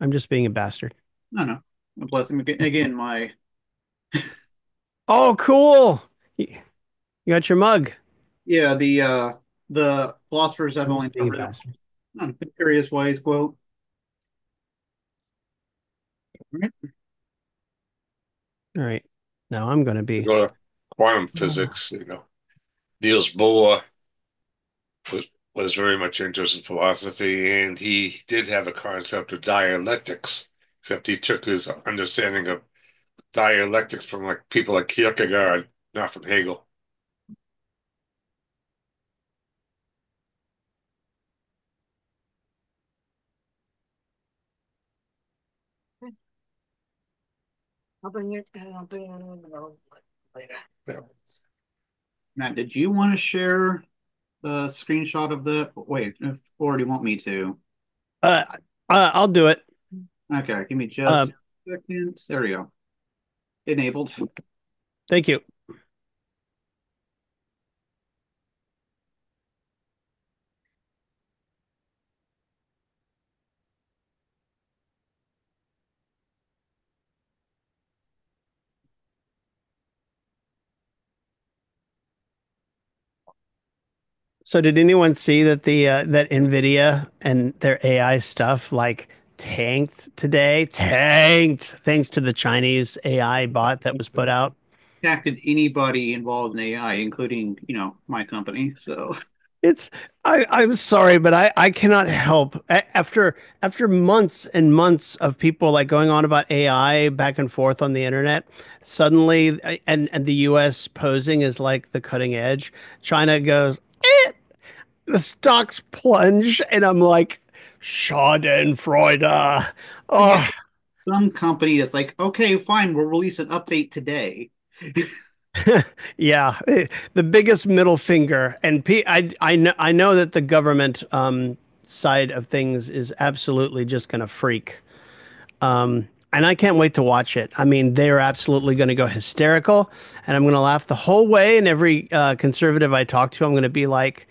I'm just being a bastard. No, no. Bless him again. My Oh, cool. You got your mug. yeah, the philosophers have I'm only just being a discovered bastard. in curious ways quote. Right? All right. Now I'm going to To be. go to quantum Oh. physics, Niels Bohr was, was very much interested in philosophy, and he did have a concept of dialectics, except he took his understanding of dialectics from like people like Kierkegaard, not from Hegel. Yeah. Matt, did you want to share the screenshot of the wait, or do you want me to? Uh, I'll do it. Okay, give me Uh, just a second. There we go. Enabled. Thank you. So did anyone see that the that Nvidia and their AI stuff like tanked today? Tanked thanks to the Chinese AI bot that was put out. Contacted anybody involved in AI, including, my company. So It's I'm sorry, but I cannot help after months and months of people like going on about AI back and forth on the internet, suddenly and the US posing as like the cutting edge, China goes, the stocks plunge, and I'm like, Schadenfreude. yeah, Oh, some company that's like, okay, fine, we'll release an update today. yeah, the biggest middle finger. And I know that the government side of things is absolutely just going to freak. And I can't wait to watch it. I mean, they're absolutely going to go hysterical, and I'm going to laugh the whole way. And every conservative I talk to, I'm going to be like,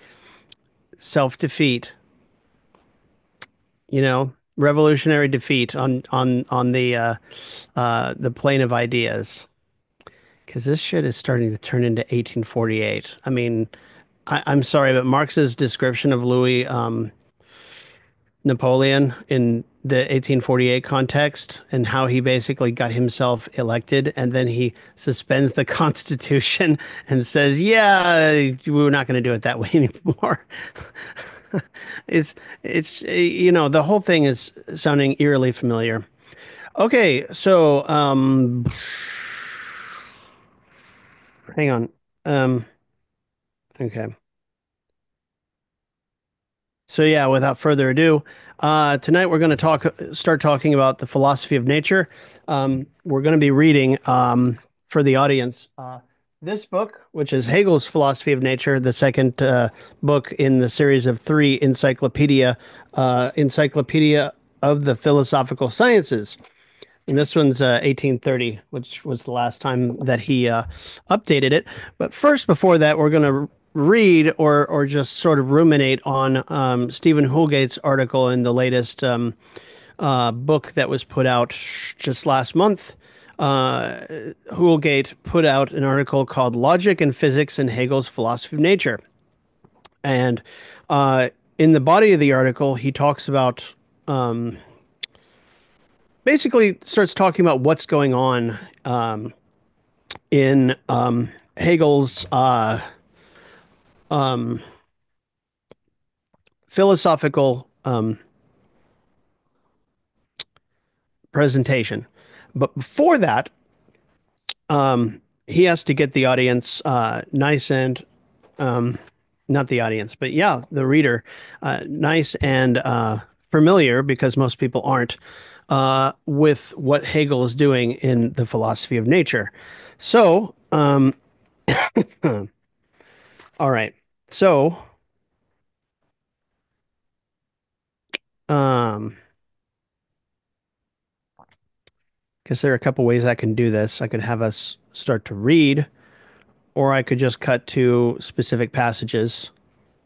self-defeat, revolutionary defeat on the plane of ideas. Because this shit is starting to turn into 1848. I mean, I'm sorry, but Marx's description of Louis Napoleon in the 1848 context and how he basically got himself elected and then he suspends the Constitution and says, "Yeah, we're not going to do it that way anymore." it's the whole thing is sounding eerily familiar. Okay, so hang on. Um, okay. So yeah, without further ado, tonight we're going to start talking about the philosophy of nature. We're going to be reading for the audience this book, which is Hegel's Philosophy of Nature, the second book in the series of three Encyclopedia of the Philosophical Sciences. And this one's 1830, which was the last time that he updated it. But first, before that, we're going to read or just sort of ruminate on Stephen Houlgate's article in the latest book that was put out just last month. Houlgate put out an article called "Logic and Physics in Hegel's Philosophy of Nature," and uh, in the body of the article, he talks about basically starts talking about what's going on in Hegel's philosophical presentation. But before that, he has to get the audience nice and not the audience, but yeah, the reader nice and familiar because most people aren't with what Hegel is doing in the philosophy of nature. So, all right. So, um, because there are a couple ways I can do this. I could have us start to read, or I could just cut to specific passages.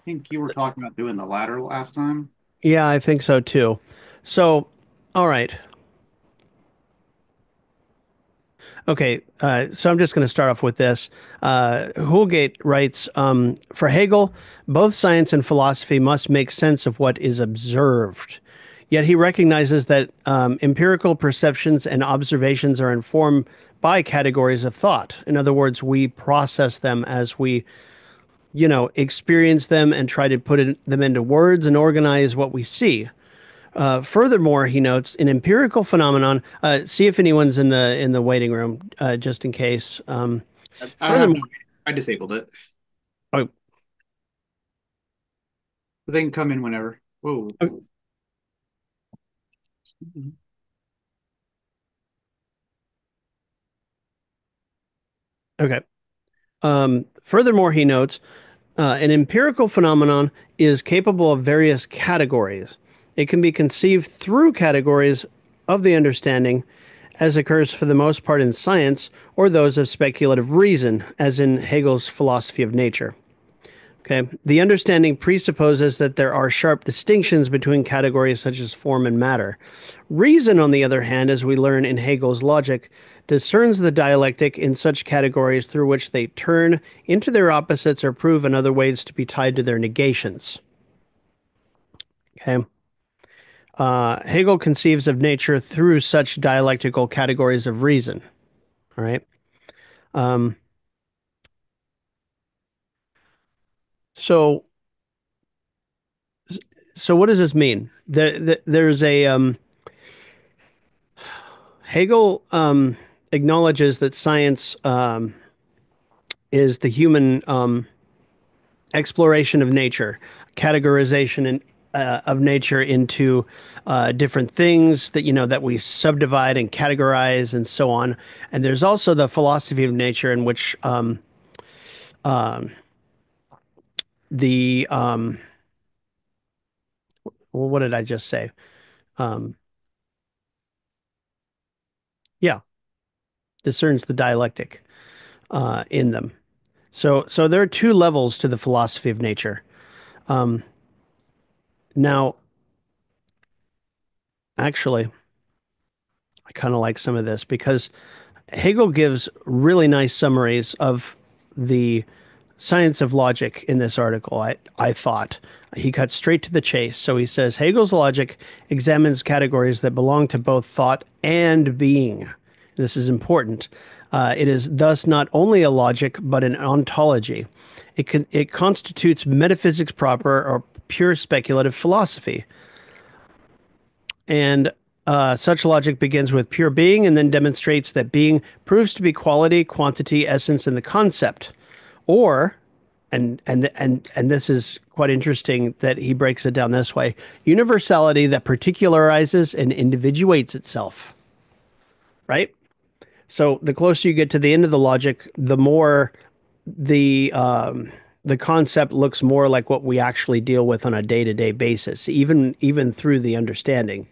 I think you were talking about doing the latter last time. Yeah, I think so too. So, All right. Okay, so I'm just going to start off with this. Houlgate writes, for Hegel, both science and philosophy must make sense of what is observed. Yet he recognizes that empirical perceptions and observations are informed by categories of thought. In other words, we process them as we, experience them and try to them into words and organize what we see. Furthermore, he notes an empirical phenomenon. See if anyone's in the waiting room, just in case. I have Furthermore, no, I disabled it. oh, But they can come in whenever. Whoa. oh, okay. Furthermore, he notes an empirical phenomenon is capable of various categories. It can be conceived through categories of the understanding, as occurs for the most part in science, or those of speculative reason, as in Hegel's philosophy of nature. Okay. The understanding presupposes that there are sharp distinctions between categories such as form and matter. Reason, on the other hand, as we learn in Hegel's logic, discerns the dialectic in such categories through which they turn into their opposites or prove in other ways to be tied to their negations. Okay. Hegel conceives of nature through such dialectical categories of reason. All right. Um, so, so what does this mean? There's a Hegel acknowledges that science is the human exploration of nature, categorization of nature into different things that that we subdivide and categorize and so on. And there's also the philosophy of nature in which the well, what did I just say? Um, yeah, discerns the dialectic in them. So there are two levels to the philosophy of nature. Um, now, actually, I kind of like some of this because Hegel gives really nice summaries of the science of logic in this article. I thought he cut straight to the chase. So he says Hegel's logic examines categories that belong to both thought and being. This is important. It is thus not only a logic, but an ontology. It constitutes metaphysics proper or pure speculative philosophy. And such logic begins with pure being and then demonstrates that being proves to be quality, quantity, essence, and the concept. Or, and this is quite interesting that he breaks it down this way: universality that particularizes and individuates itself. Right. So the closer you get to the end of the logic, the more the concept looks more like what we actually deal with on a day-to-day basis, even through the understanding,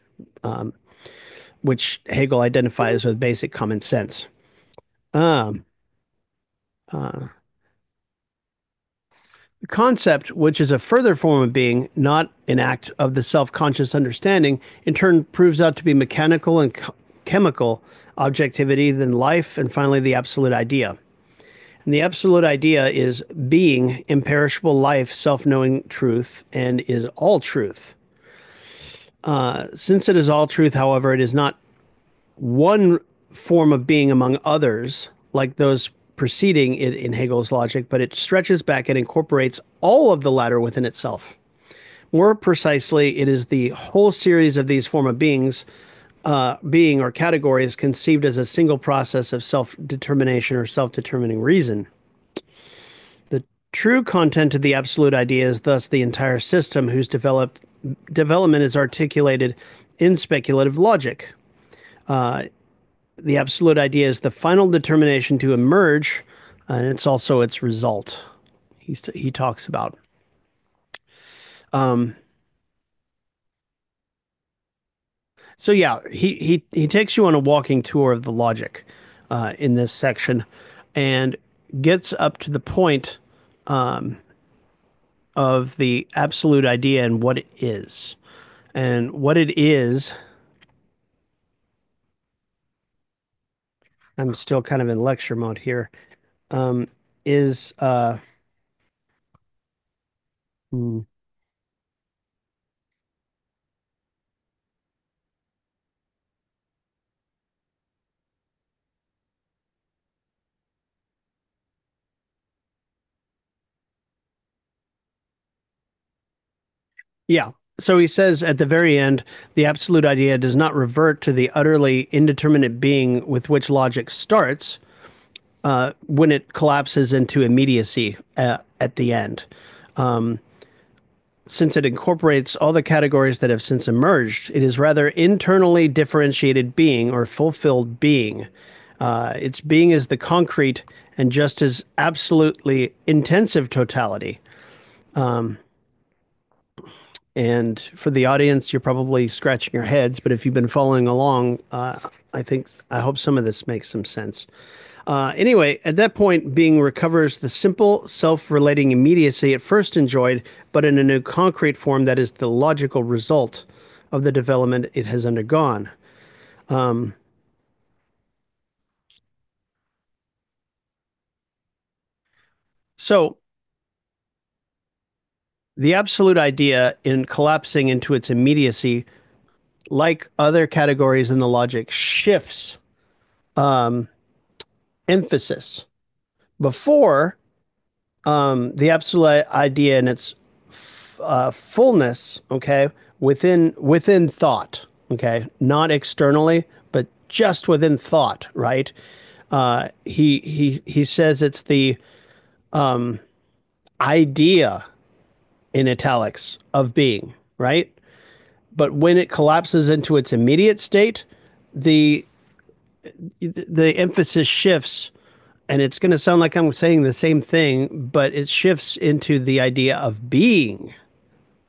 which Hegel identifies with basic common sense. Um, uh, the concept, which is a further form of being, not an act of the self-conscious understanding, in turn proves out to be mechanical and chemical objectivity, then life, and finally the absolute idea. And the absolute idea is being, imperishable life, self-knowing truth, and is all truth. Since it is all truth, however, it is not one form of being among others, like those preceding it in Hegel's logic, but it stretches back and incorporates all of the latter within itself. More precisely, it is the whole series of these form of being or categories conceived as a single process of self-determination or self-determining reason. The true content of the absolute idea is thus the entire system whose development is articulated in speculative logic. The absolute idea is the final determination to emerge, and it's also its result. He talks about. Um, so yeah, he takes you on a walking tour of the logic in this section, and gets up to the point of the absolute idea and what it is. And what it is I'm still kind of in lecture mode here. Um, is hmm, yeah. So he says at the very end, the absolute idea does not revert to the utterly indeterminate being with which logic starts when it collapses into immediacy at the end. Since it incorporates all the categories that have since emerged, it is rather internally differentiated being or fulfilled being. Its being is the concrete and just as absolutely intensive totality. And for the audience, you're probably scratching your heads, but if you've been following along, I hope some of this makes some sense. Anyway, at that point, being recovers the simple, self relating immediacy it first enjoyed, but in a new concrete form that is the logical result of the development it has undergone. So, the absolute idea in collapsing into its immediacy, like other categories in the logic, shifts emphasis. Before, the absolute idea in its fullness, okay, within thought, okay, not externally, but just within thought, right? He says it's the idea in italics of being, right? But when it collapses into its immediate state, the the emphasis shifts, and it's going to sound like I'm saying the same thing, but it shifts into the idea of being,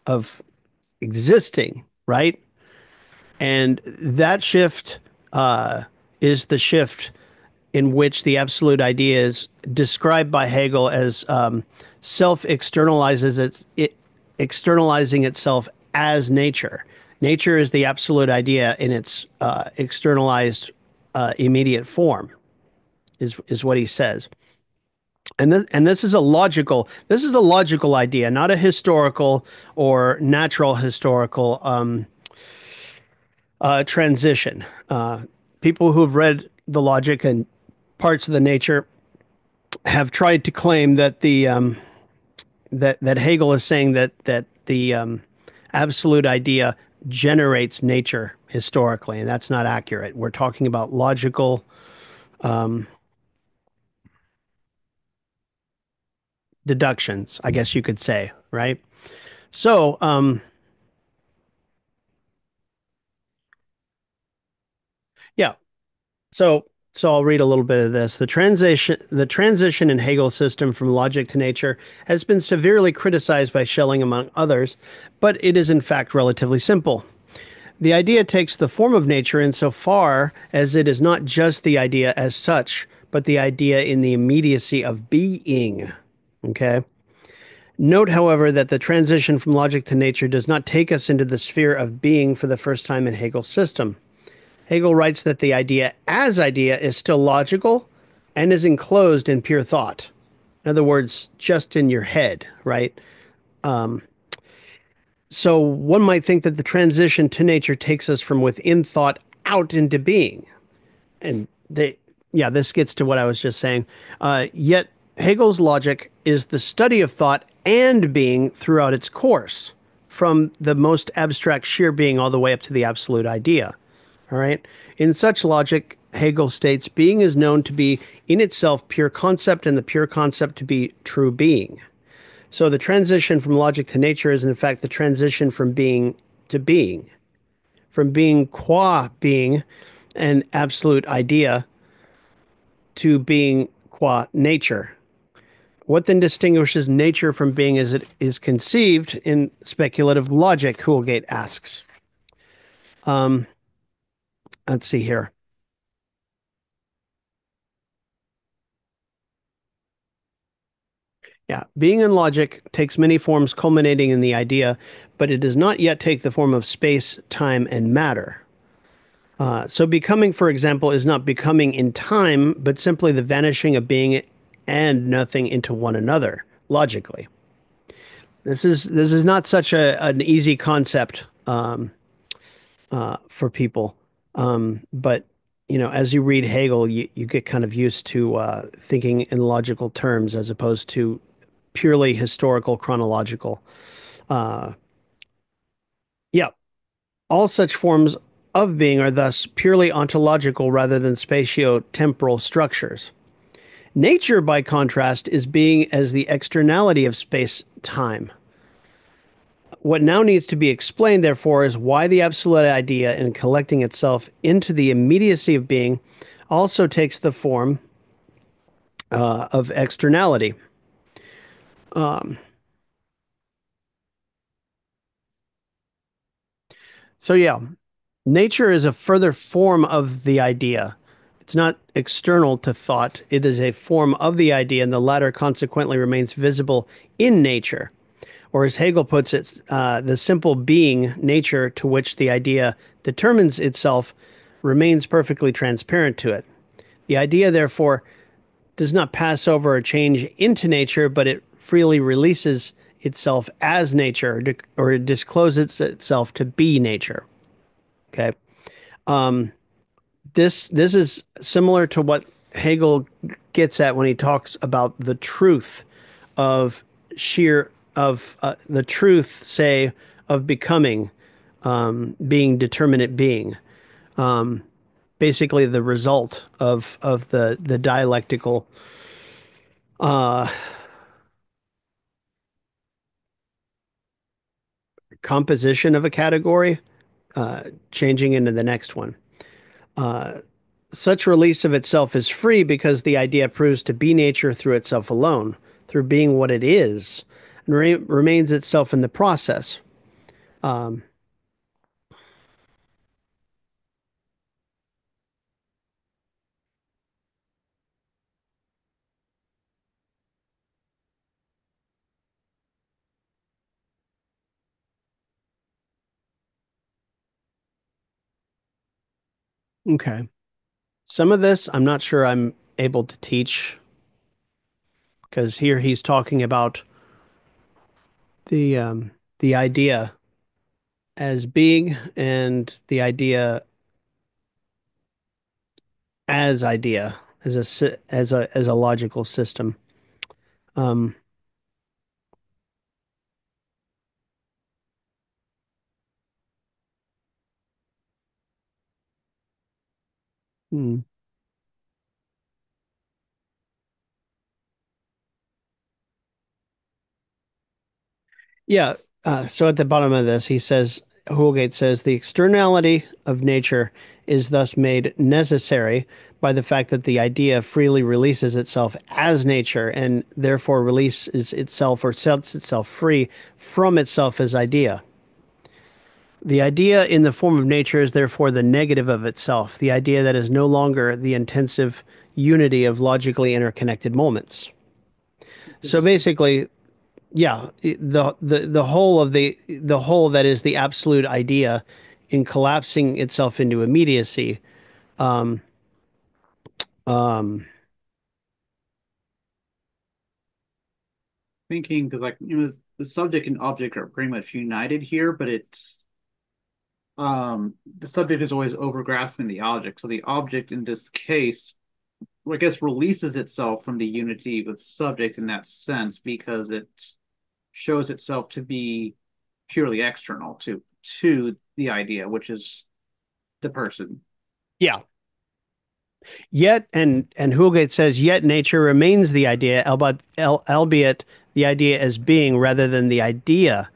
of existing, right? And that shift is the shift in which the absolute idea is described by Hegel as externalizing itself as nature. Nature is the absolute idea in its externalized immediate form, is what he says. And this is a logical idea, not a historical or natural historical transition. People who have read the logic and parts of the nature have tried to claim that that Hegel is saying that the absolute idea generates nature historically, and that's not accurate. We're talking about logical deductions, I guess you could say, right? So, yeah. So I'll read a little bit of this. The transition in Hegel's system from logic to nature has been severely criticized by Schelling among others, but it is in fact relatively simple. The idea takes the form of nature insofar as it is not just the idea as such, but the idea in the immediacy of being. Okay? Note, however, that the transition from logic to nature does not take us into the sphere of being for the first time in Hegel's system. Hegel writes that the idea as idea is still logical and is enclosed in pure thought. In other words, just in your head, right? So one might think that the transition to nature takes us from within thought out into being. And yeah, this gets to what I was just saying. Yet Hegel's logic is the study of thought and being throughout its course, from the most abstract sheer being all the way up to the absolute idea. All right. In such logic, Hegel states being is known to be in itself pure concept and the pure concept to be true being. So the transition from logic to nature is in fact the transition from being to being, from being qua being, an absolute idea, to being qua nature. What then distinguishes nature from being as it is conceived in speculative logic? Houlgate asks. Let's see here. Yeah, being in logic takes many forms culminating in the idea, but it does not yet take the form of space, time, and matter. So becoming, for example, is not becoming in time, but simply the vanishing of being and nothing into one another, logically. This is not such an easy concept for people. But as you read Hegel, you get kind of used to thinking in logical terms as opposed to purely historical, chronological. Uh, yeah, all such forms of being are thus purely ontological rather than spatio-temporal structures. Nature, by contrast, is being as the externality of space-time. What now needs to be explained, therefore, is why the absolute idea, in collecting itself into the immediacy of being, also takes the form of externality. So, yeah, nature is a further form of the idea. It's not external to thought, it is a form of the idea, and the latter consequently remains visible in nature. Or, as Hegel puts it, the simple being, nature, to which the idea determines itself, remains perfectly transparent to it. The idea, therefore, does not pass over or change into nature, but it freely releases itself as nature or it discloses itself to be nature. Okay. This is similar to what Hegel gets at when he talks about the truth of the truth, say, of becoming, being determinate being. Basically, the result of the dialectical composition of a category, changing into the next one. Such release of itself is free because the idea proves to be nature through itself alone, through being what it is, and remains itself in the process. Okay. Some of this I'm not sure I'm able to teach because here he's talking about the idea as being and the idea as idea as a logical system. Um, hmm. Yeah. So at the bottom of this, he says, Houlgate says, the externality of nature is thus made necessary by the fact that the idea freely releases itself as nature and therefore releases itself or sets itself free from itself as idea. The idea in the form of nature is therefore the negative of itself, the idea that is no longer the intensive unity of logically interconnected moments. So Is basically, yeah, the whole of the whole that is the absolute idea in collapsing itself into immediacy. Um, um, thinking because the subject and object are pretty much united here, but it's the subject is always over grasping the object. So the object in this case, I guess, releases itself from the unity with subject in that sense because it shows itself to be purely external to the idea, which is the person. yeah. Yet, and Houlgate says, yet nature remains the idea, albeit the idea as being rather than the idea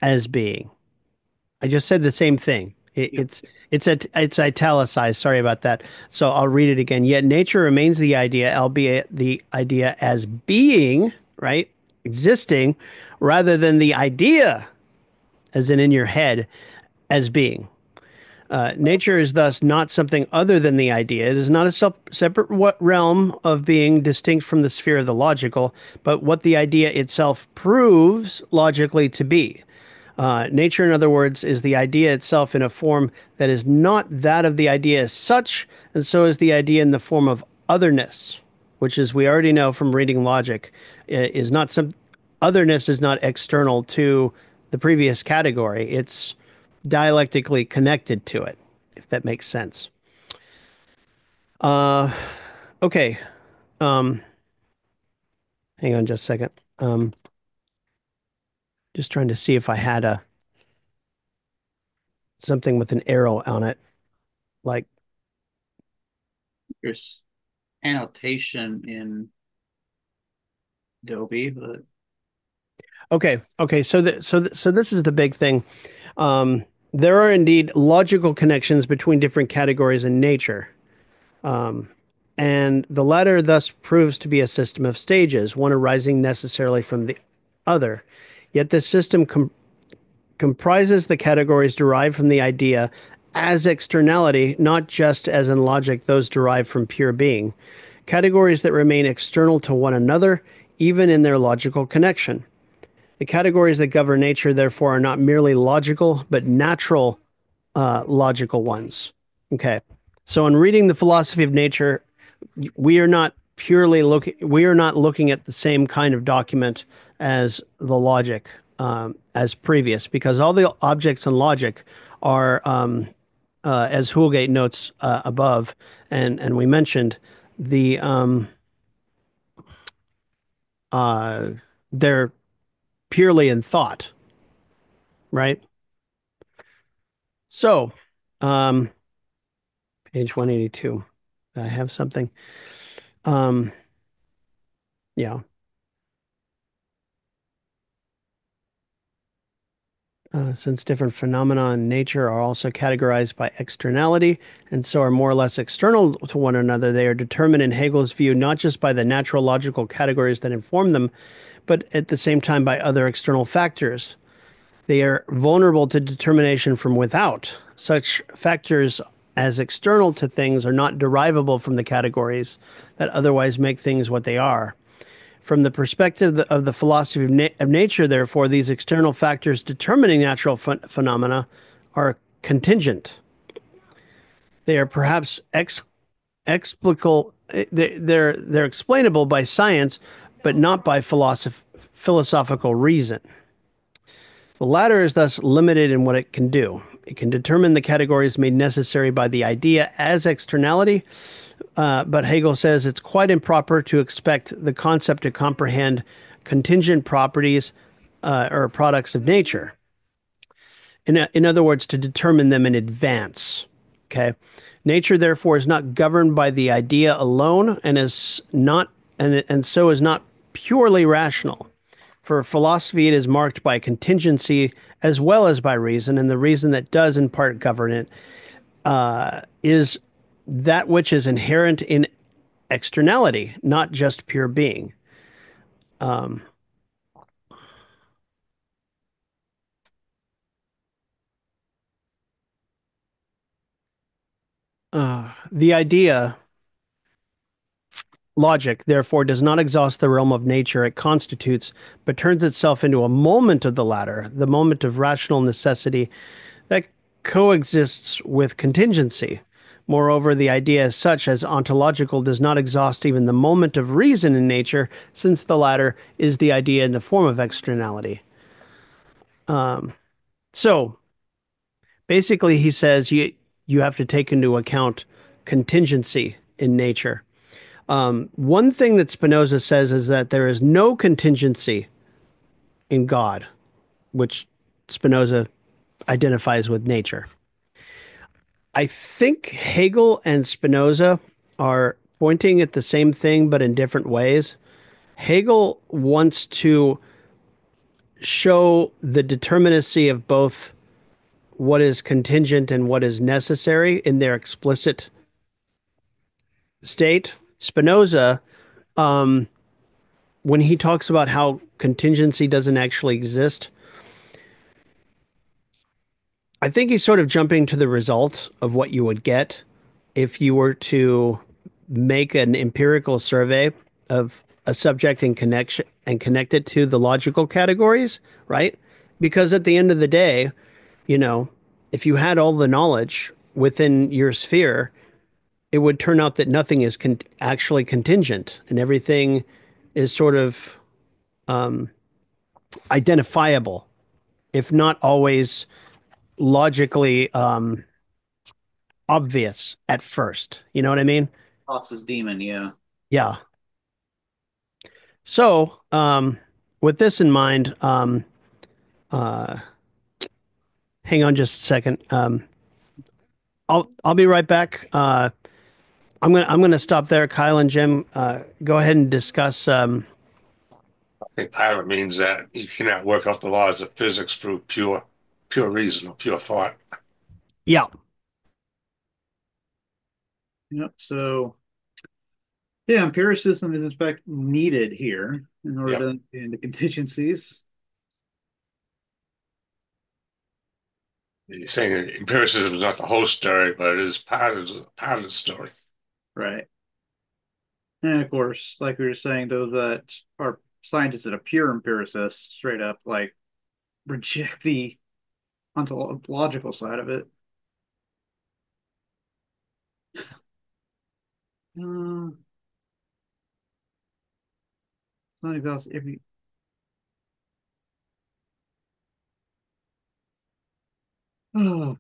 as being. I just said the same thing. Yeah. It's italicized. Sorry about that. So I'll read it again. Yet nature remains the idea, albeit the idea as being, right, existing, rather than the idea, as in your head, as being. Nature is thus not something other than the idea. It is not a separate realm of being distinct from the sphere of the logical, but what the idea itself proves logically to be. Nature, in other words, is the idea itself in a form that is not that of the idea as such, and so is the idea in the form of otherness, which, as we already know from reading logic, is not some otherness is not external to the previous category. It's dialectically connected to it, if that makes sense. Uh, okay. Um, Hang on just a second. Just trying to see if I had a something with an arrow on it, like. There's annotation in Adobe, but Okay. So this is the big thing. There are indeed logical connections between different categories in nature, um, and the latter thus proves to be a system of stages, one arising necessarily from the other. Yet this system comprises the categories derived from the idea as externality, not just as in logic those derived from pure being. Categories that remain external to one another, even in their logical connection. The categories that govern nature, therefore, are not merely logical, but natural logical ones. Okay. So, in reading the philosophy of nature, we are not looking at the same kind of document as the logic as previous, because all the objects in logic are, as Houlgate notes above, and we mentioned the uh, they're purely in thought, right? So, um, page 182. I have something. Um, yeah. Since different phenomena in nature are also categorized by externality and so are more or less external to one another, they are determined in Hegel's view not just by the natural logical categories that inform them, but at the same time by other external factors. They are vulnerable to determination from without. Such factors as external to things are not derivable from the categories that otherwise make things what they are. From the perspective of the philosophy of nature, therefore, these external factors determining natural phenomena are contingent. They are perhaps explicable. They're explainable by science, but not by philosophical reason. The latter is thus limited in what it can do. It can determine the categories made necessary by the idea as externality, but Hegel says it's quite improper to expect the concept to comprehend contingent properties or products of nature. In other words, to determine them in advance. Okay. Nature, therefore, is not governed by the idea alone and is not and so is not purely rational. For philosophy, it is marked by contingency as well as by reason, and the reason that does in part govern it is that which is inherent in externality, not just pure being. Um, the idea, logic, therefore, does not exhaust the realm of nature it constitutes, but turns itself into a moment of the latter, the moment of rational necessity that coexists with contingency. Moreover, the idea as such as ontological does not exhaust even the moment of reason in nature, since the latter is the idea in the form of externality. So basically, he says you have to take into account contingency in nature. One thing that Spinoza says is that there is no contingency in God, which Spinoza identifies with nature. I think Hegel and Spinoza are pointing at the same thing, but in different ways. Hegel wants to show the determinacy of both what is contingent and what is necessary in their explicit state. Spinoza, um, when he talks about how contingency doesn't actually exist, I think he's sort of jumping to the result of what you would get if you were to make an empirical survey of a subject and connect it to the logical categories, right? because at the end of the day, you know, if you had all the knowledge within your sphere, it would turn out that nothing is actually contingent and everything is sort of identifiable, if not always logically obvious at first. You know what I mean? Boss's demon, yeah. Yeah. So, with this in mind, uh, hang on just a second. I'll be right back. I'm gonna stop there. Kyle and Jim, go ahead and discuss. I think pilot means that you cannot work out the laws of physics through pure reason or pure thought. Yeah, Yep. So yeah, empiricism is in fact needed here in order to Yep. understand the contingencies. You're saying empiricism is not the whole story, but it is part of the story. Right. And of course, like we were saying, those that are scientists that are pure empiricists straight up like reject the ontological side of it. Uh, it's not about every. Oh,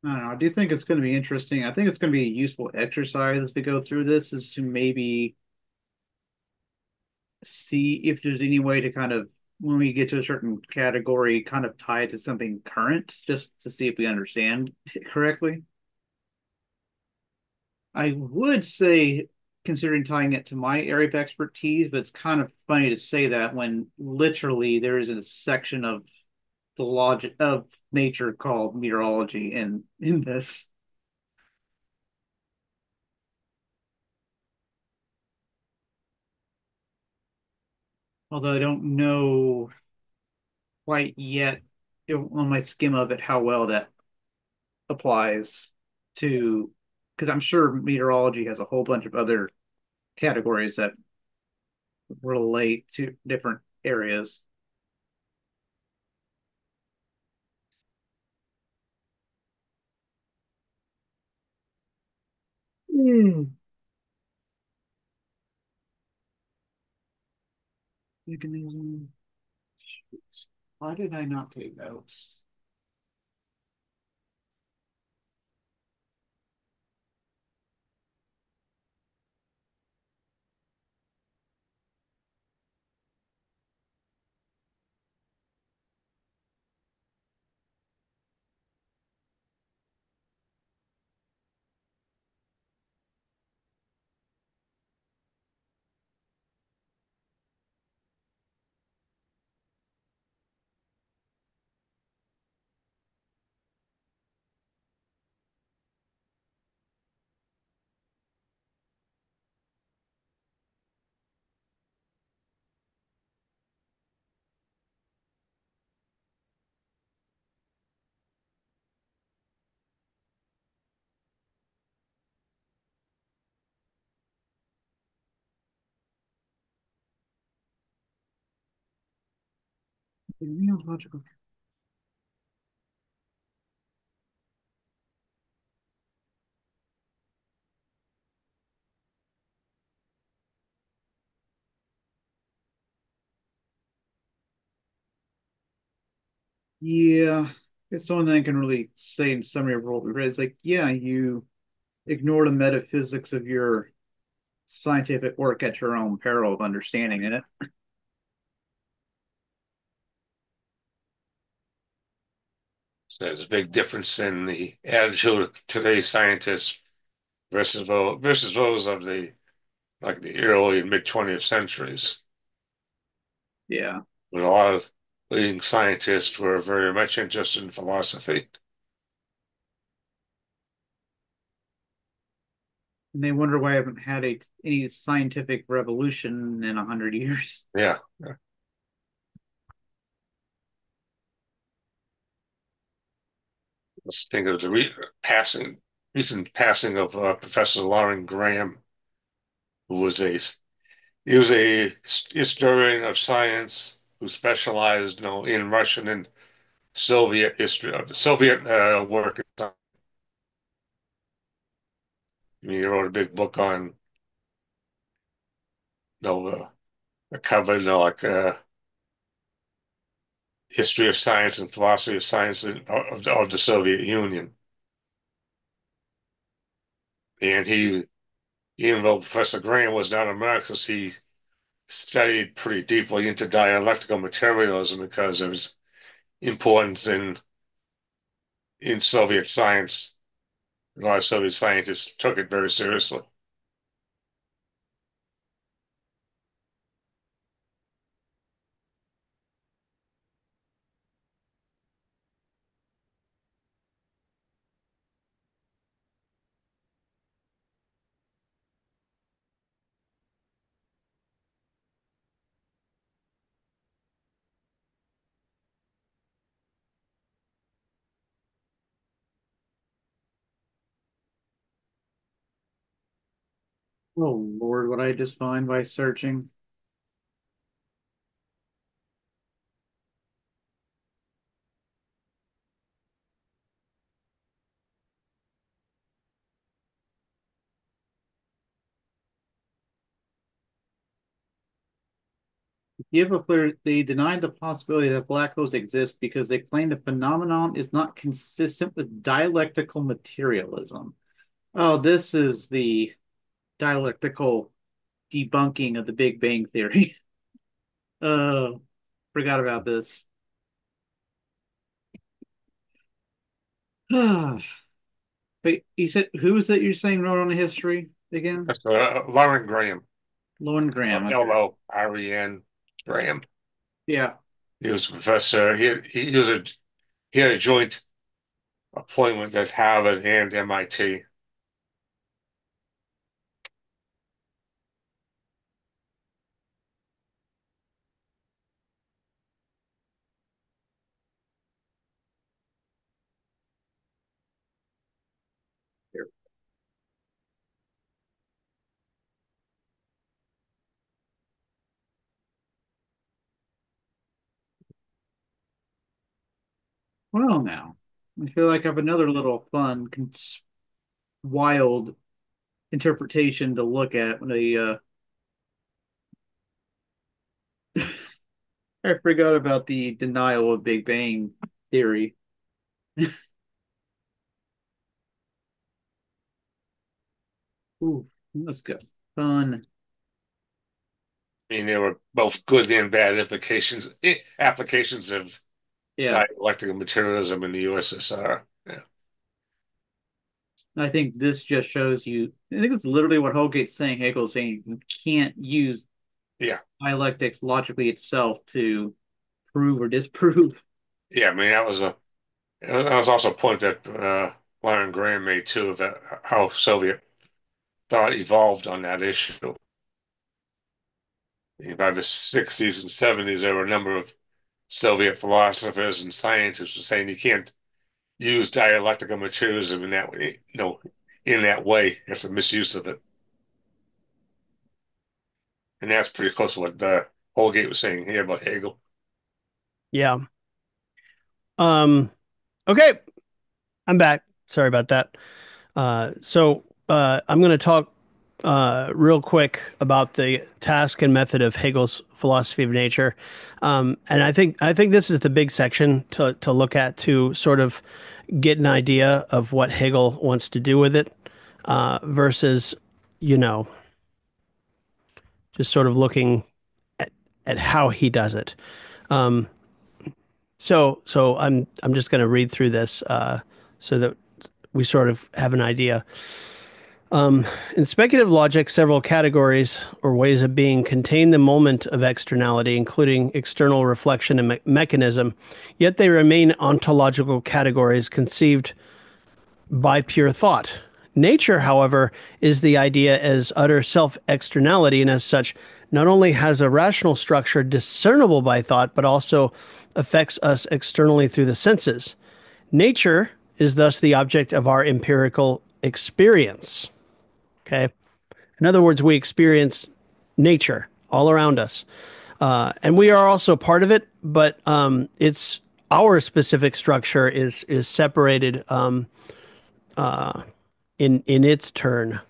I don't know. I do think it's going to be interesting. I think it's going to be a useful exercise as we go through this, is to maybe see if there's any way to kind of, when we get to a certain category, kind of tie it to something current, just to see if we understand it correctly. I would say, considering tying it to my area of expertise, but it's kind of funny to say that when literally there is a section of the logic of nature called meteorology in this. Although I don't know quite yet on my skim of it how well that applies to, because I'm sure meteorology has a whole bunch of other categories that relate to different areas. Mm. Mechanism. Why did I not take notes? Neological. Yeah, it's the only thing I can really say in summary of what we read. It's like, yeah, you ignore the metaphysics of your scientific work at your own peril of understanding in it. So there's a big difference in the attitude of today's scientists versus those of the early and mid 20th centuries, Yeah. when a lot of leading scientists were very much interested in philosophy. And they wonder why I haven't had any scientific revolution in 100 years. Yeah. Let's think of the recent passing of Professor Lauren Graham, who was a He was a historian of science who specialized, in Russian and Soviet history of Soviet work. I mean, he wrote a big book on, a cover, like history of science and philosophy of science of the Soviet Union. And even though Professor Graham was not a Marxist, he studied pretty deeply into dialectical materialism because of his importance in Soviet science. A lot of Soviet scientists took it very seriously. Oh Lord, what I just find by searching. They denied the possibility that black holes exist because they claim the phenomenon is not consistent with dialectical materialism. Oh, this is the dialectical debunking of the Big Bang Theory. Oh, forgot about this. Wait, you said who is it you're saying wrote on the history again? That's Lauren Graham, Lauren Graham. Okay. Loren Graham. Yeah. He was a professor. He had a joint appointment at Harvard and MIT. Well, now I feel like I have another little fun, wild interpretation to look at when I forgot about the denial of Big Bang Theory. Ooh, that's good. Fun. I mean, they were both good and bad applications of Yeah. dialectical materialism in the USSR. Yeah, I think this just shows you, I think it's literally what Holgate's saying, Hegel's saying, you can't use yeah, dialectics logically itself to prove or disprove. yeah. I mean, that was also a point that Lauren Graham made too, of that how Soviet thought evolved on that issue. By the 60s and 70s, there were a number of Soviet philosophers and scientists were saying you can't use dialectical materialism in that way, in that way. That's a misuse of it. And that's pretty close to what the Holgate was saying here about Hegel. Yeah. Um, okay, I'm back. Sorry about that. I'm going to talk real quick about the task and method of Hegel's philosophy of nature, and I think this is the big section to look at to sort of get an idea of what Hegel wants to do with it, versus, you know, just sort of looking at at how he does it. Um, so I'm just going to read through this so that we sort of have an idea. In speculative logic, several categories or ways of being contain the moment of externality, including external reflection and mechanism, yet they remain ontological categories conceived by pure thought. Nature, however, is the idea as utter self externality, and as such, not only has a rational structure discernible by thought, but also affects us externally through the senses. Nature is thus the object of our empirical experience. Okay. In other words, we experience nature. all around us. And we are also part of it, but it's our specific structure is separated in its turn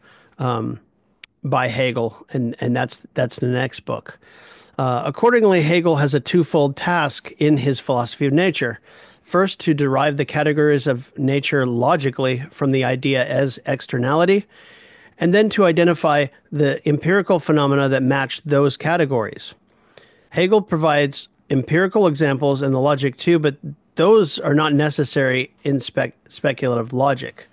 by Hegel, and that's the next book. Accordingly, Hegel has a twofold task in his philosophy of nature. First, to derive the categories of nature logically from the idea as externality, and then to identify the empirical phenomena that match those categories. Hegel provides empirical examples in the logic too, but those are not necessary in speculative logic.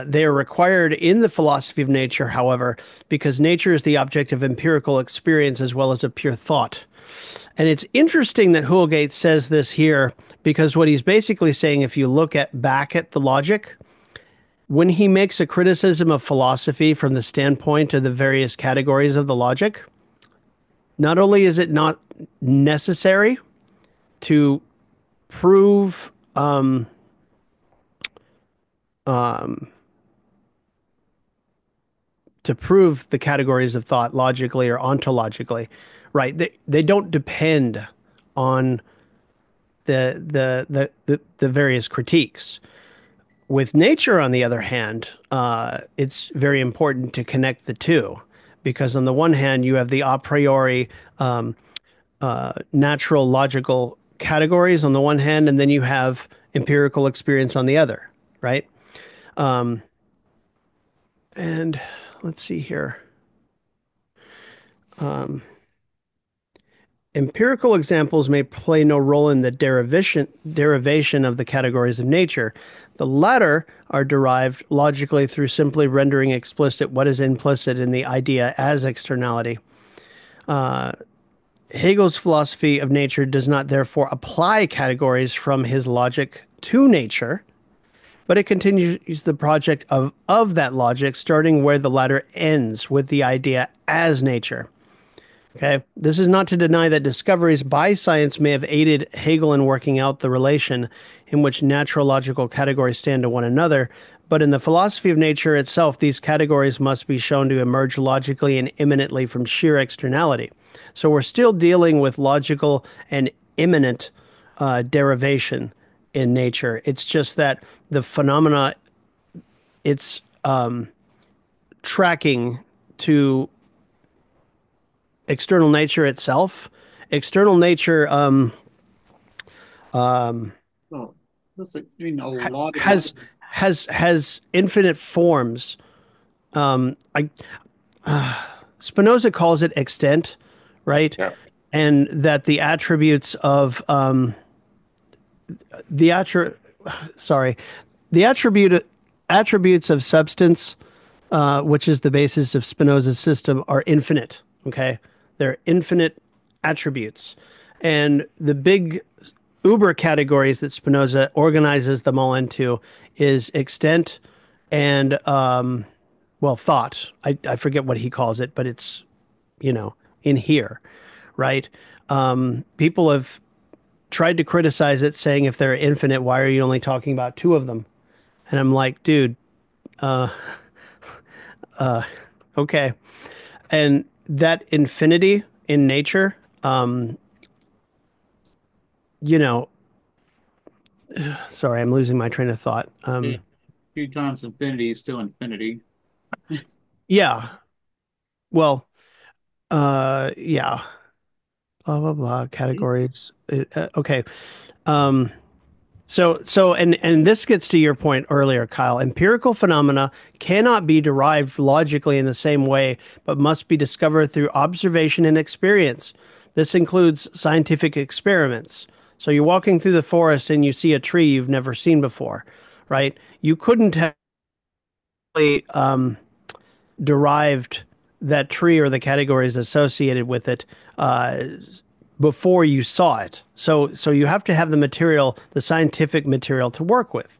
They are required in the philosophy of nature, however, because nature is the object of empirical experience as well as of pure thought. And it's interesting that Houlgate says this here because what he's basically saying, if you look at back at the logic, when he makes a criticism of philosophy from the standpoint of the various categories of the logic, not only is it not necessary to prove um, to prove the categories of thought logically or ontologically, right? They don't depend on the various critiques. With nature, on the other hand, it's very important to connect the two, because on the one hand, you have the a priori natural logical categories on the one hand, and then you have empirical experience on the other, right? And let's see here. Empirical examples may play no role in the derivation of the categories of nature. The latter are derived logically through simply rendering explicit what is implicit in the idea as externality. Hegel's philosophy of nature does not therefore apply categories from his logic to nature, but it continues the project of that logic, starting where the latter ends with the idea as nature. Okay. This is not to deny that discoveries by science may have aided Hegel in working out the relation in which natural logical categories stand to one another, but in the philosophy of nature itself, these categories must be shown to emerge logically and immanently from sheer externality. So we're still dealing with logical and immanent derivation in nature. It's just that the phenomena it's tracking to external nature itself. External nature So, looks like doing a lot of has has infinite forms. I Spinoza calls it extent, right? Yeah. And that the attributes of the attri- sorry, the attributes of substance, which is the basis of Spinoza's system, are infinite. Okay, they're infinite attributes, and the big uber categories that Spinoza organizes them all into is extent and well, thought. I forget what he calls it, but it's in here, right? People have tried to criticize it, saying if they're infinite, why are you only talking about two of them? And I'm like, dude, okay. And that infinity in nature, you know, sorry, I'm losing my train of thought. two times infinity is still infinity. Yeah, well, yeah, blah blah blah. Categories. Okay. Um, and this gets to your point earlier, Kyle. Empirical phenomena cannot be derived logically in the same way, but must be discovered through observation and experience. This includes scientific experiments. So you're walking through the forest and you see a tree you've never seen before, right? You couldn't have derived that tree or the categories associated with it before you saw it. So you have to have the material, the scientific material to work with.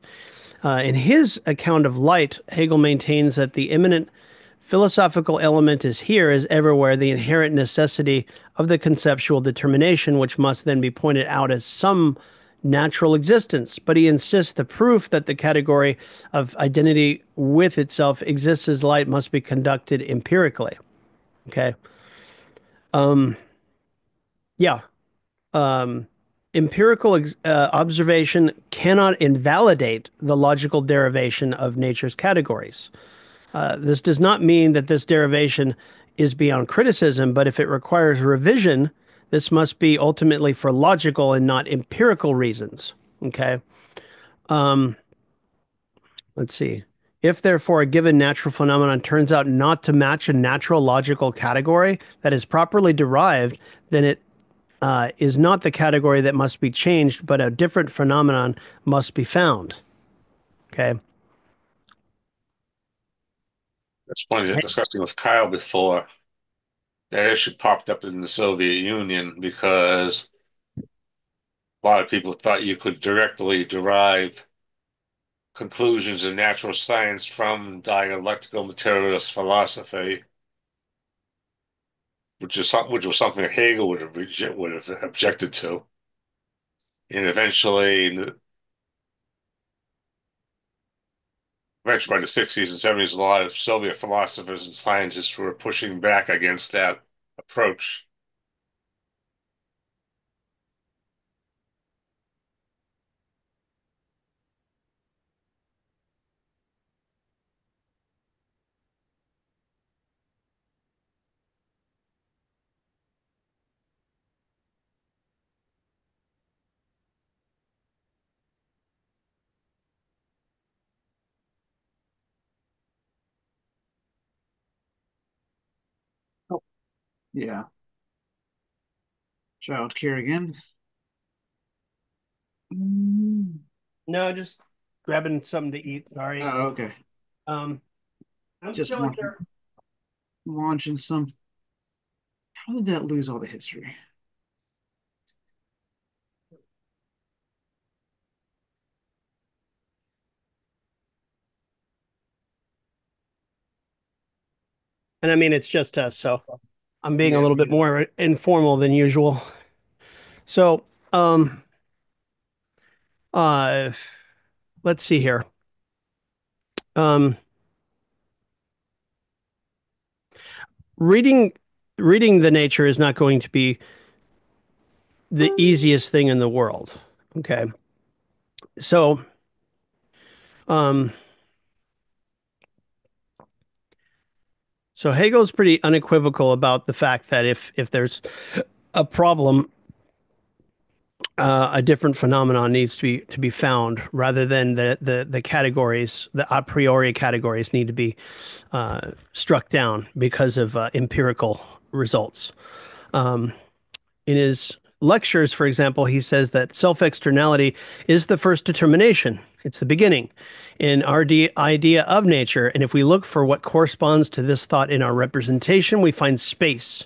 In his account of light, Hegel maintains that the immanent philosophical element is here, as everywhere, the inherent necessity of the conceptual determination, which must then be pointed out as some natural existence. But he insists the proof that the category of identity with itself exists as light must be conducted empirically. Okay. Um, yeah. Um, empirical observation cannot invalidate the logical derivation of nature's categories. This does not mean that this derivation is beyond criticism, but if it requires revision, this must be ultimately for logical and not empirical reasons. Okay. Um, let's see. If therefore a given natural phenomenon turns out not to match a natural logical category that is properly derived, then it is not the category that must be changed, but a different phenomenon must be found. Okay. It's funny that discussing with Kyle before, that issue popped up in the Soviet Union because a lot of people thought you could directly derive conclusions in natural science from dialectical materialist philosophy, which was something Hegel would have objected to. And eventually by the 60s and 70s, a lot of Soviet philosophers and scientists were pushing back against that approach. Oh, yeah. Child care again. Mm. No, just grabbing something to eat. Sorry. Oh, okay. Um, I'm Just still launching, here. launching some. How did that lose all the history? And I mean, it's just us, so I'm being a Yeah. little bit more informal than usual. So, um, uh, let's see here. Um, reading reading the nature is not going to be the easiest thing in the world. Okay. So, um, so Hegel's pretty unequivocal about the fact that if there's a problem, a different phenomenon needs to be found rather than the categories, the a priori categories need to be struck down because of empirical results. In his lectures, for example, he says that self-externality is the first determination. It's the beginning in our idea of nature. And if we look for what corresponds to this thought in our representation, we find space.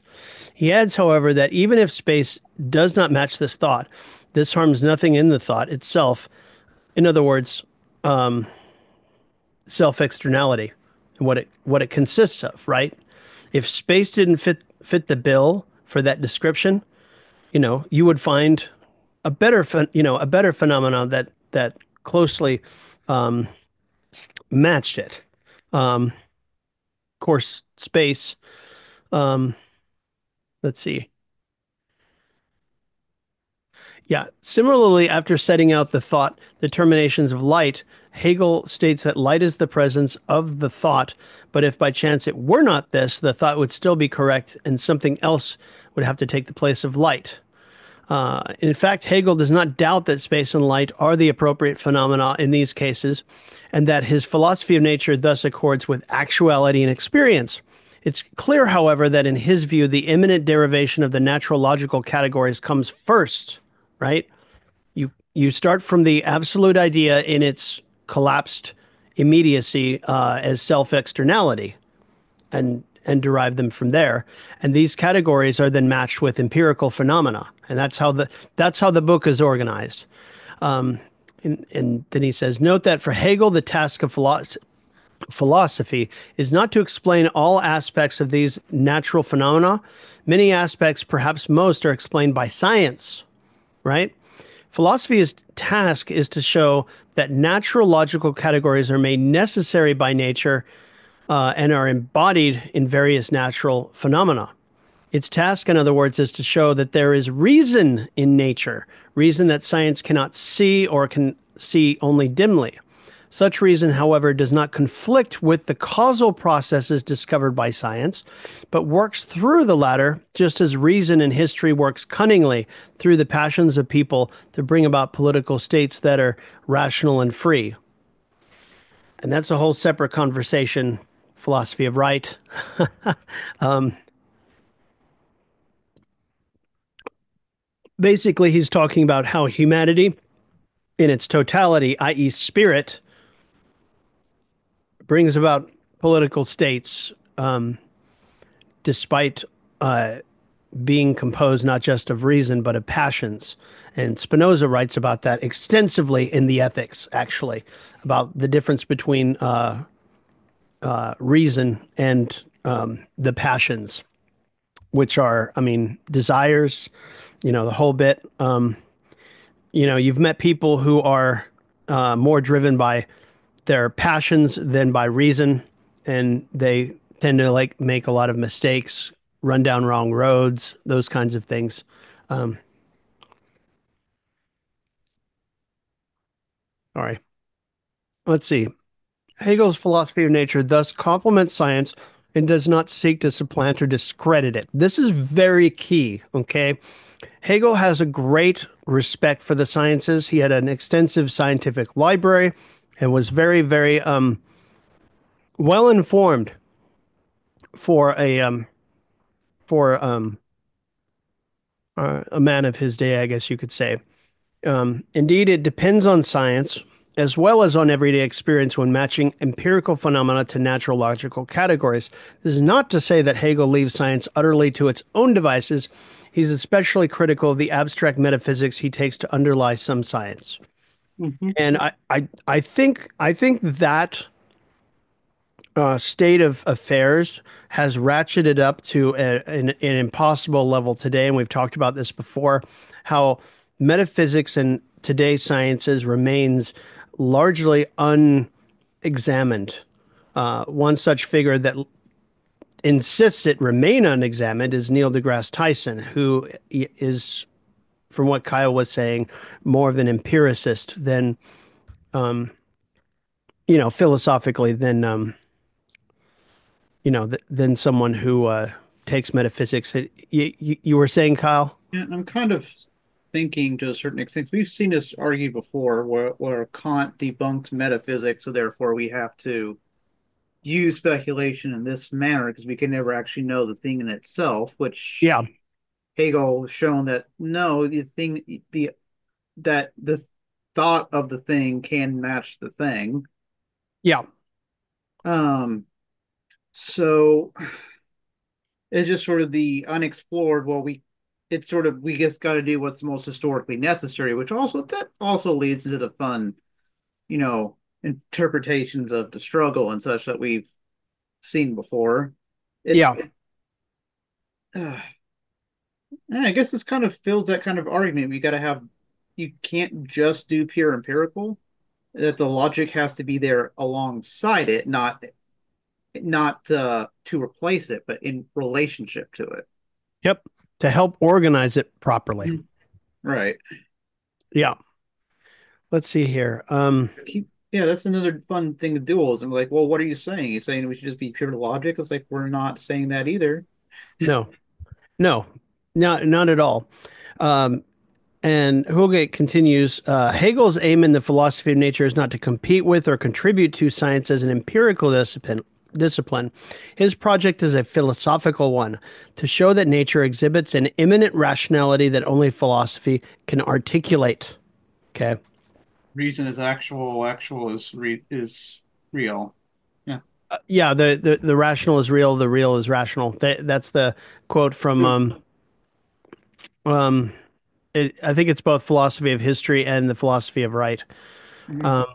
He adds, however, that even if space does not match this thought, this harms nothing in the thought itself. In other words, self-externality and what it consists of, right? If space didn't fit the bill for that description, you would find a better phenomenon that closely matched it. Of course, space. Um, let's see. Yeah. Similarly, after setting out the thought determinations of light, Hegel states that light is the presence of the thought, but if by chance it were not this, the thought would still be correct and something else would have to take the place of light. In fact, Hegel does not doubt that space and light are the appropriate phenomena in these cases, and that his philosophy of nature thus accords with actuality and experience. It's clear, however, that in his view, the imminent derivation of the natural logical categories comes first, right? You start from the absolute idea in its collapsed immediacy as self-externality, and derive them from there. And these categories are then matched with empirical phenomena, and that's how the book is organized. And then he says, note that for Hegel, the task of philosophy is not to explain all aspects of these natural phenomena. Many aspects, perhaps most, are explained by science, right? Philosophy's task is to show that natural logical categories are made necessary by nature and are embodied in various natural phenomena. Its task, in other words, is to show that there is reason in nature, reason that science cannot see or can see only dimly. Such reason, however, does not conflict with the causal processes discovered by science, but works through the latter, just as reason in history works cunningly through the passions of people to bring about political states that are rational and free. And that's a whole separate conversation, philosophy of right. Basically, he's talking about how humanity, in its totality, i.e., spirit, brings about political states despite being composed not just of reason, but of passions. And Spinoza writes about that extensively in the Ethics, actually, about the difference between reason and the passions, which are, I mean, desires, the whole bit. You've met people who are more driven by their passions than by reason, and they tend to like make a lot of mistakes, run down wrong roads, those kinds of things. Um, all right, let's see. Hegel's philosophy of nature thus complements science and does not seek to supplant or discredit it. This is very key, okay? Hegel has a great respect for the sciences. He had an extensive scientific library and was very, very well informed for a man of his day, I guess you could say. Indeed, it depends on science as well as on everyday experience when matching empirical phenomena to natural logical categories. This is not to say that Hegel leaves science utterly to its own devices. He's especially critical of the abstract metaphysics he takes to underlie some science. Mm-hmm. And I think that state of affairs has ratcheted up to an impossible level today. And we've talked about this before, how metaphysics and today's sciences remains largely unexamined. One such figure that insists it remain unexamined is Neil deGrasse Tyson, who is, from what Kyle was saying, more of an empiricist than, philosophically than someone who takes metaphysics. You were saying, Kyle? Yeah, I'm kind of thinking to a certain extent. We've seen this argued before, where Kant debunked metaphysics, so therefore we have to use speculation in this manner because we can never actually know the thing in itself. Which Yeah, Hegel has shown that no, the thing, the thought of the thing can match the thing. yeah, Um, so it's just sort of the unexplored. Well, it's sort of we just got to do what's most historically necessary, which also leads into the fun, interpretations of the struggle and such that we've seen before. It's yeah. I guess this kind of fills that kind of argument. You can't just do pure empirical. That the logic has to be there alongside it, not to replace it, but in relationship to it. Yep. To help organize it properly. Mhm. Right. Yeah. Let's see here. Yeah, that's another fun thing to dualism. Like, well, what are you saying? You saying we should just be pure logic? It's like we're not saying that either. No, no, not at all. Um, And Hugel continues, Hegel's aim in the philosophy of nature is not to compete with or contribute to science as an empirical discipline. His project is a philosophical one, to show that nature exhibits an immanent rationality that only philosophy can articulate. Okay. Reason is actual, actual is real. Yeah. Yeah, the rational is real, the real is rational. That's the quote from um, I think it's both philosophy of history and the philosophy of right. Mhm. Um,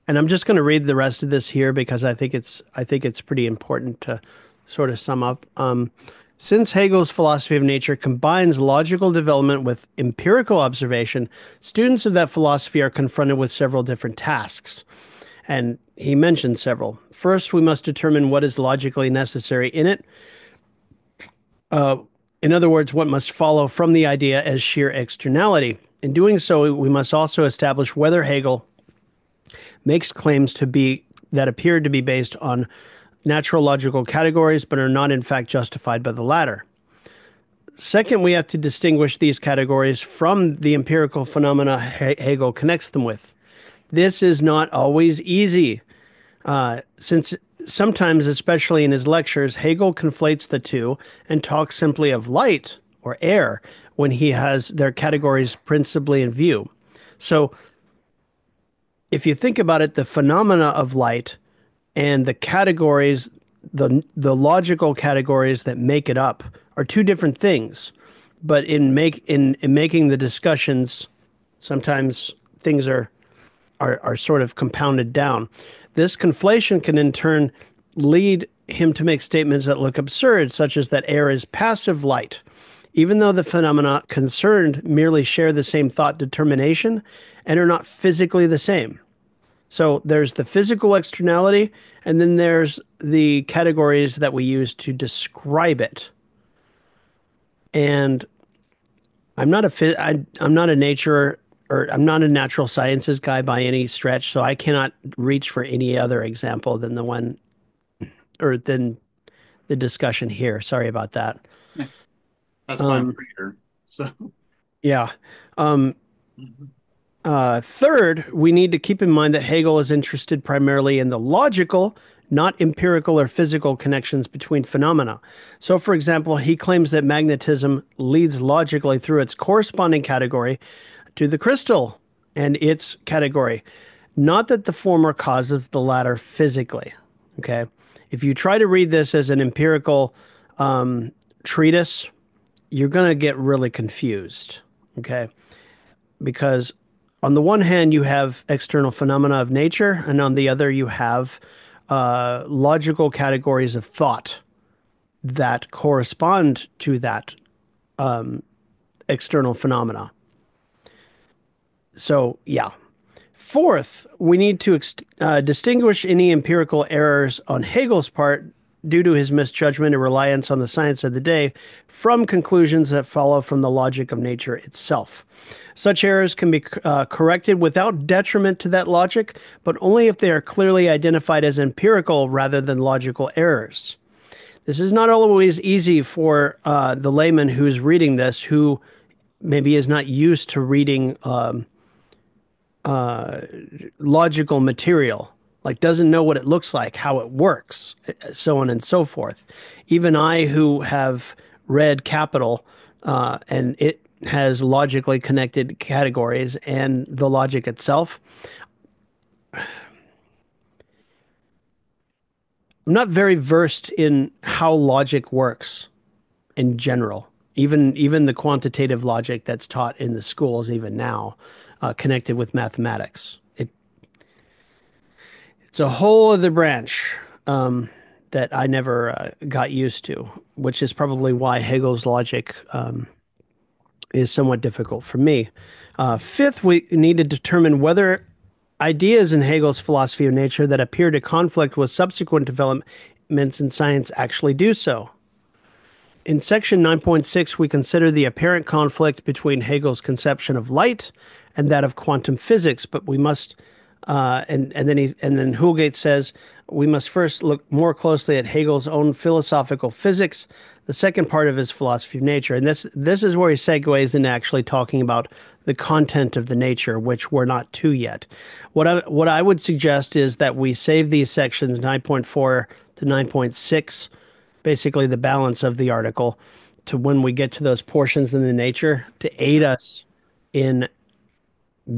And I'm just going to read the rest of this here because I think it's pretty important to sort of sum up. Since Hegel's philosophy of nature combines logical development with empirical observation, students of that philosophy are confronted with several different tasks. And he mentioned several. First, we must determine what is logically necessary in it. In other words, what must follow from the idea as sheer externality. In doing so, we must also establish whether Hegel makes claims to be that appear to be based on natural logical categories but are not in fact justified by the latter. Second, we have to distinguish these categories from the empirical phenomena Hegel connects them with. This is not always easy, since sometimes, especially in his lectures, Hegel conflates the two and talks simply of light or air when he has their categories principally in view. So, if you think about it, the phenomena of light and the categories, the logical categories that make it up, are two different things. But in making the discussions, sometimes things are sort of compounded down. This conflation can in turn lead him to make statements that look absurd, such as that air is passive light, even though the phenomena concerned merely share the same thought determination and are not physically the same. So there's the physical externality, and then there's the categories that we use to describe it. And I'm not a nature or I'm not a natural sciences guy by any stretch, so I cannot reach for any other example than the one or than the discussion here. Sorry about that. Yeah, that's fine Um, for you. So, yeah. Um, Third, we need to keep in mind that Hegel is interested primarily in the logical, not empirical or physical connections between phenomena. So, for example, he claims that magnetism leads logically through its corresponding category to the crystal and its category, not that the former causes the latter physically. Okay. If you try to read this as an empirical treatise, you're going to get really confused. Okay. Because on the one hand, you have external phenomena of nature, and on the other, you have logical categories of thought that correspond to that external phenomena. So, yeah. Fourth, we need to distinguish any empirical errors on Hegel's part due to his misjudgment and reliance on the science of the day from conclusions that follow from the logic of nature itself. Such errors can be corrected without detriment to that logic, but only if they are clearly identified as empirical rather than logical errors. This is not always easy for the layman who's reading this, who maybe is not used to reading logical material, like doesn't know what it looks like, how it works, so on and so forth. Even I, who have read Capital, and it has logically connected categories and the logic itself, I'm not very versed in how logic works in general. Even the quantitative logic that's taught in the schools, even now, connected with mathematics. It's a whole other branch that I never got used to, which is probably why Hegel's logic is somewhat difficult for me. Fifth, we need to determine whether ideas in Hegel's philosophy of nature that appear to conflict with subsequent developments in science actually do so. In section 9.6, we consider the apparent conflict between Hegel's conception of light and that of quantum physics, but we must and then Hulgate says we must first look more closely at Hegel's own philosophical physics, the second part of his philosophy of nature. And this is where he segues into actually talking about the content of the nature, which we're not to yet. What I would suggest is that we save these sections 9.4 to 9.6, basically the balance of the article, to when we get to those portions in the nature to aid us in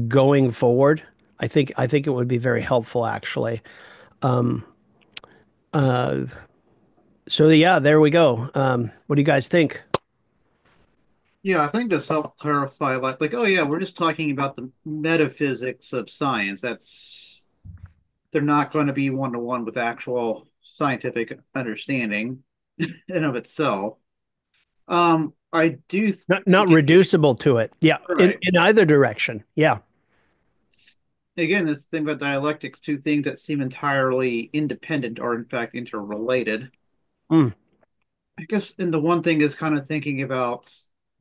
going forward. I think it would be very helpful actually. So yeah, there we go. What do you guys think? yeah, I think to self-clarify, oh yeah, we're just talking about the metaphysics of science. They're not going to be one-to-one with actual scientific understanding in of itself. I do Not think reducible to it. Yeah, right. in either direction. Yeah. Again, this thing about dialectics, two things that seem entirely independent are in fact interrelated. Mm. I guess, and the one thing is kind of thinking about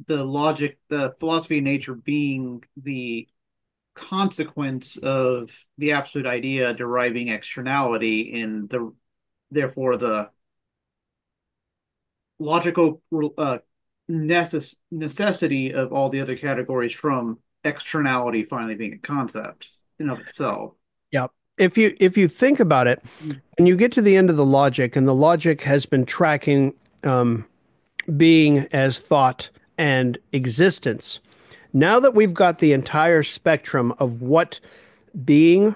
the logic, the philosophy of nature being the consequence of the absolute idea deriving externality in the therefore the logical necessity of all the other categories from externality finally being a concept in of itself. Yeah. If you think about it, and you get to the end of the logic, and the logic has been tracking um, being as thought and existence. Now that we've got the entire spectrum of what being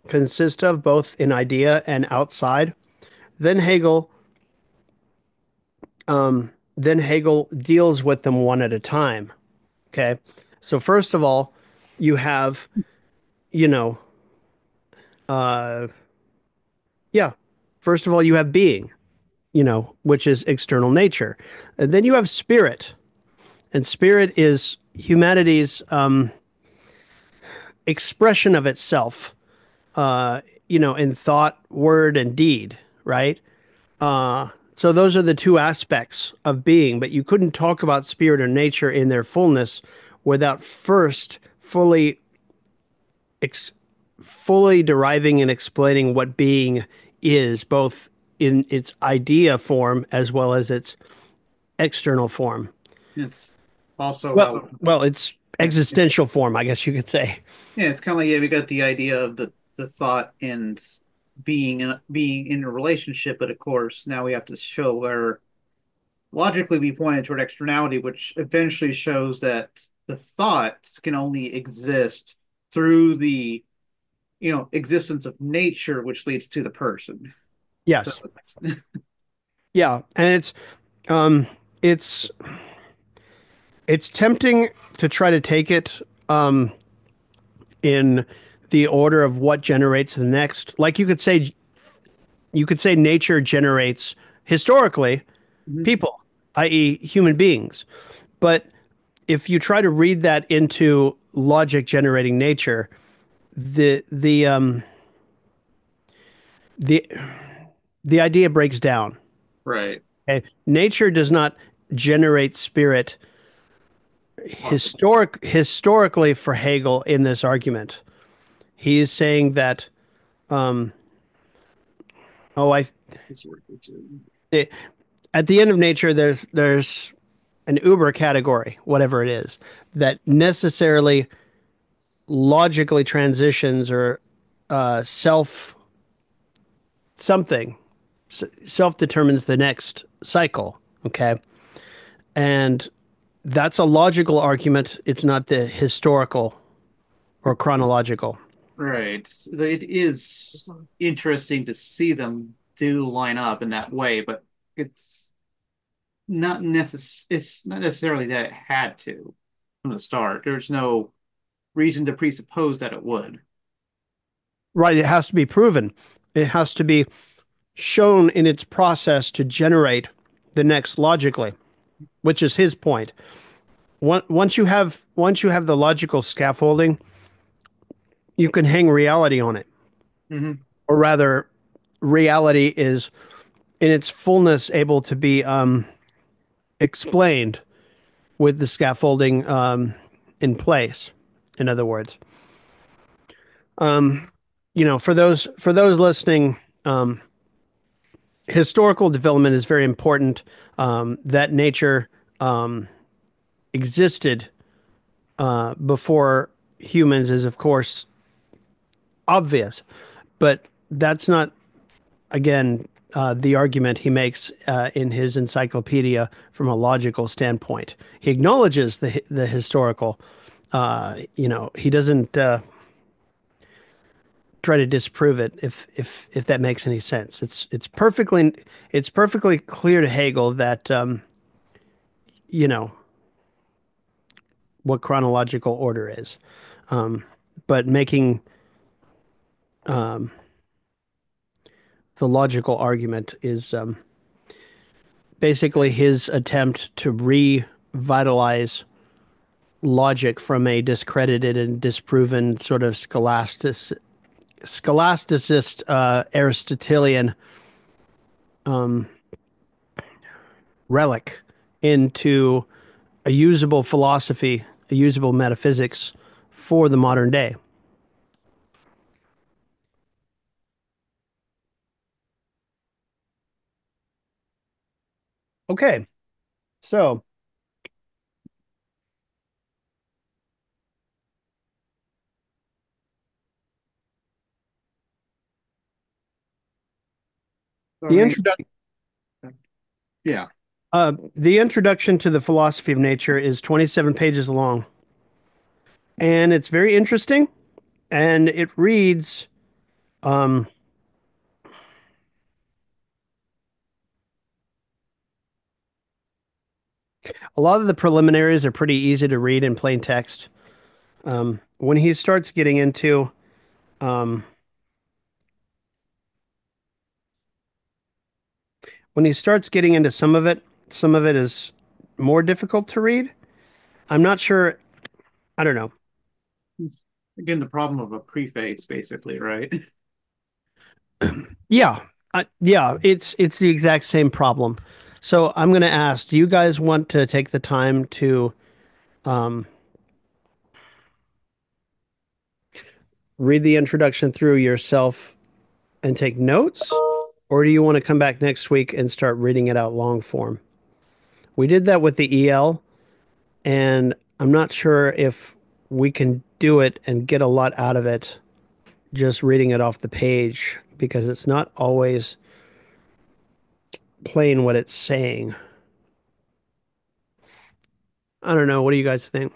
consists of, both in idea and outside, then Hegel deals with them one at a time. Okay. So first of all, you have, you know, uh, yeah. First of all, you have being, which is external nature. And then you have spirit, and spirit is humanity's expression of itself, in thought, word, and deed, right? So those are the two aspects of being, but you couldn't talk about spirit or nature in their fullness without first ex- fully deriving and explaining what being is, both in its idea form as well as its external form. It's also how Well, it's yeah, existential form, I guess you could say. yeah, it's kind of like yeah, we got the idea of the thought and being in a relationship, but of course now we have to show where logically we pointed toward externality, which eventually shows that the thought can only exist through the existence of nature, which leads to the person. So Yes. Yeah, and um it's it's tempting to try to take it in the order of what generates the next. Like you could say nature generates historically Mhm. people, i.e. human beings. But if you try to read that into logic generating nature, the the the idea breaks down. Right. Okay? Nature does not generate spirit historically for Hegel in this argument. He is saying that um oh I it, at the end of nature there's an uber category, whatever it is, that necessarily logically transitions or self something self determines the next cycle. Okay. And that's a logical argument. It's not the historical or chronological. Right. It is interesting to see them do line up in that way, but it's it's not necessarily that it had to from the start. There's no reason to presuppose that it would. Right. It has to be proven. It has to be shown in its process to generate the next logically, which is his point. Once you have the logical scaffolding, you can hang reality on it. Hmm. Or rather, reality is in its fullness able to be explained with the scaffolding in place. In other words, for those listening, um, historical development is very important. That nature um, existed before humans is, of course, obvious, but that's not, again, the argument he makes in his encyclopedia from a logical standpoint. He acknowledges the historical. He doesn't try to disprove it, if that makes any sense. It's perfectly clear to Hegel that you know what chronological order is, but making the logical argument is basically his attempt to revitalize logic from a discredited and disproven sort of scholasticist Aristotelian relic into a usable philosophy, a usable metaphysics for the modern day. Okay, so So, I the mean, introduction yeah. the introduction to the philosophy of nature is 27 pages long, and it's very interesting, and it reads um, a lot of the preliminaries are pretty easy to read in plain text. When he starts getting into um, when he starts getting into some of it is more difficult to read. I'm not sure. I don't know. Again, the problem of a preface, basically, right? Yeah, yeah, it's the exact same problem. So I'm going to ask, do you guys want to take the time to um, read the introduction through yourself and take notes, or do you want to come back next week and start reading it out long form? We did that with the EL, and I'm not sure if we can do it and get a lot out of it just reading it off the page because it's not always plain what it's saying. I don't know. What do you guys think?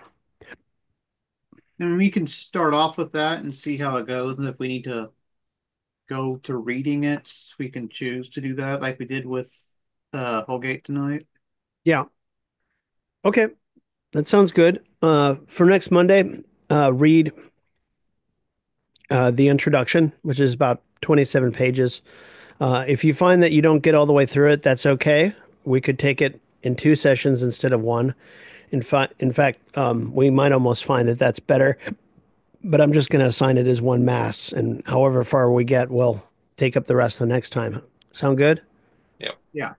And we can start off with that and see how it goes. And if we need to go to reading it, we can choose to do that, like we did with Holgate tonight. Yeah. Okay. That sounds good. For next Monday, read the introduction, which is about 27 pages. If you find that you don't get all the way through it, that's okay. We could take it in two sessions instead of one. In fact, we might almost find that that's better. But I'm just going to assign it as one mass, and however far we get, we'll take up the rest the next time. Sound good? Yep. Yeah.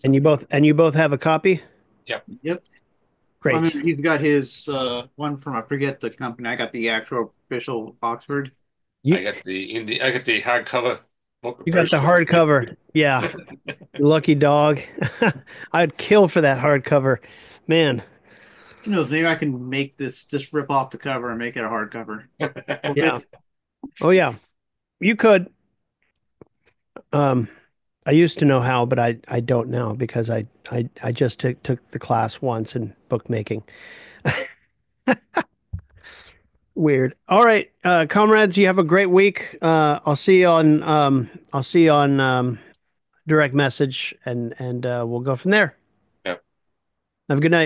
And you both have a copy? Yep. Yep. I mean, Great. he's got his one from I forget the company. I got the actual official Oxford. You I got the hardcover book you got the version of the hardcover. Yeah. You lucky dog. I'd kill for that hardcover. Man. Who knows? Maybe I can make this just rip off the cover and make it a hardcover. Well, Yeah. it's Oh yeah. You could. Um I used to know how, but I don't now because I just took the class once in bookmaking. Weird. All right, comrades, you have a great week. I'll see you on direct message and we'll go from there. Yep. Have a good night.